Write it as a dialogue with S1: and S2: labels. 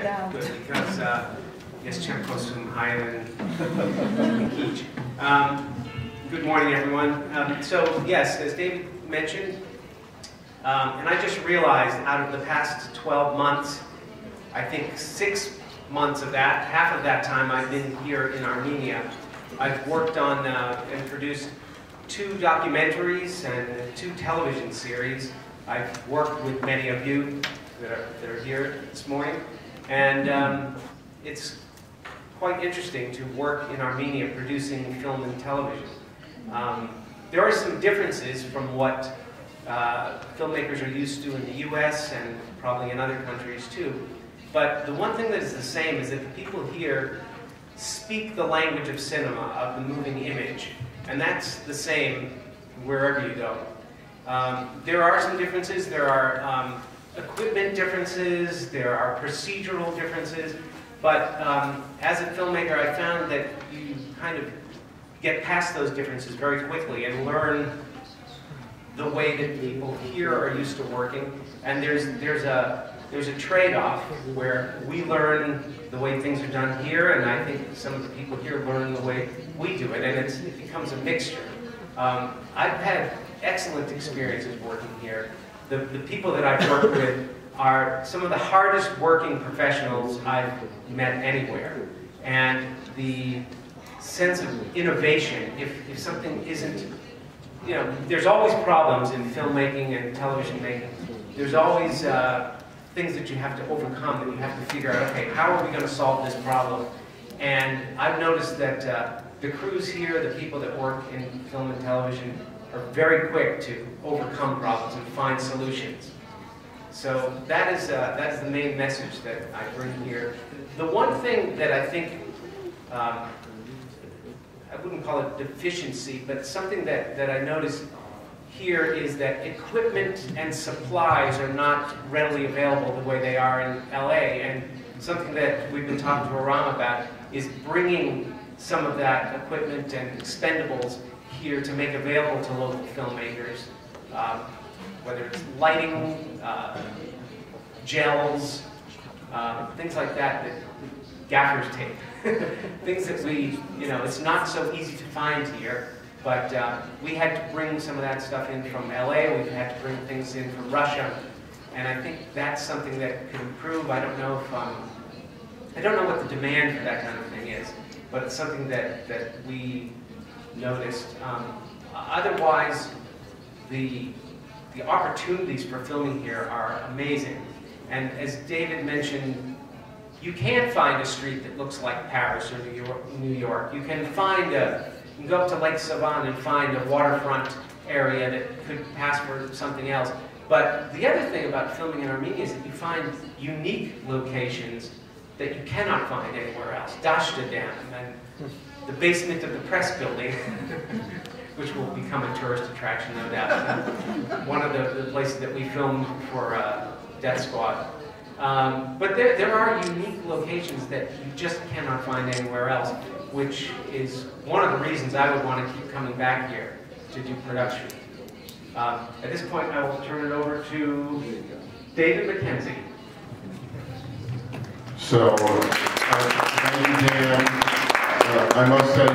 S1: out.
S2: Good, because Yeschenko sum Highland Kich. Good morning, everyone. So, yes, as David mentioned, and I just realized out of the past 12 months, I think 6 months of that, half of that time I've been here in Armenia. I've worked on and produced 2 documentaries and 2 television series. I've worked with many of you that are here this morning, and it's quite interesting to work in Armenia producing film and television. There are some differences from what filmmakers are used to in the US and probably in other countries too. But the one thing that is the same is that the people here speak the language of cinema, of the moving image. And that's the same wherever you go. There are some differences. There are equipment differences. There are procedural differences. But as a filmmaker, I found that you kind of get past those differences very quickly and learn the way that people here are used to working. And there's a trade-off where we learn the way things are done here, and I think some of the people here learn the way we do it, and it becomes a mixture. I've had excellent experiences working here. The people that I've worked with are some of the hardest working professionals I've met anywhere. And the sense of innovation, if something isn't, you know, there's always problems in filmmaking and television making. There's always things that you have to overcome, that you have to figure out, okay, how are we going to solve this problem? And I've noticed that the crews here, the people that work in film and television, are very quick to overcome problems and find solutions. So that is the main message that I bring here. The one thing that I think, I wouldn't call it deficiency, but something that I noticed here is that equipment and supplies are not readily available the way they are in LA, and something that we've been talking to Aram about is bringing some of that equipment and expendables here to make available to local filmmakers, whether it's lighting, gels, things like that, gaffer's tape, things that we, you know, it's not so easy to find here. But we had to bring some of that stuff in from LA, we've had to bring things in from Russia, and I think that's something that could improve. I don't know if, I don't know what the demand for that kind of thing is, but it's something that we noticed. Otherwise, the opportunities for filming here are amazing. And as David mentioned, you can find a street that looks like Paris or New York. You can find you can go up to Lake Savan and find a waterfront area that could pass for something else. But the other thing about filming in Armenia is that you find unique locations that you cannot find anywhere else. Dashta Dam and the basement of the press building, which will become a tourist attraction, no doubt. One of the places that we filmed for Death Squad. But there are unique locations that you just cannot find anywhere else, which is one of the reasons I would want to keep coming back here to do production. At this point, I will turn it over to David McKenzie.
S3: So, thank you, Dan. I must say,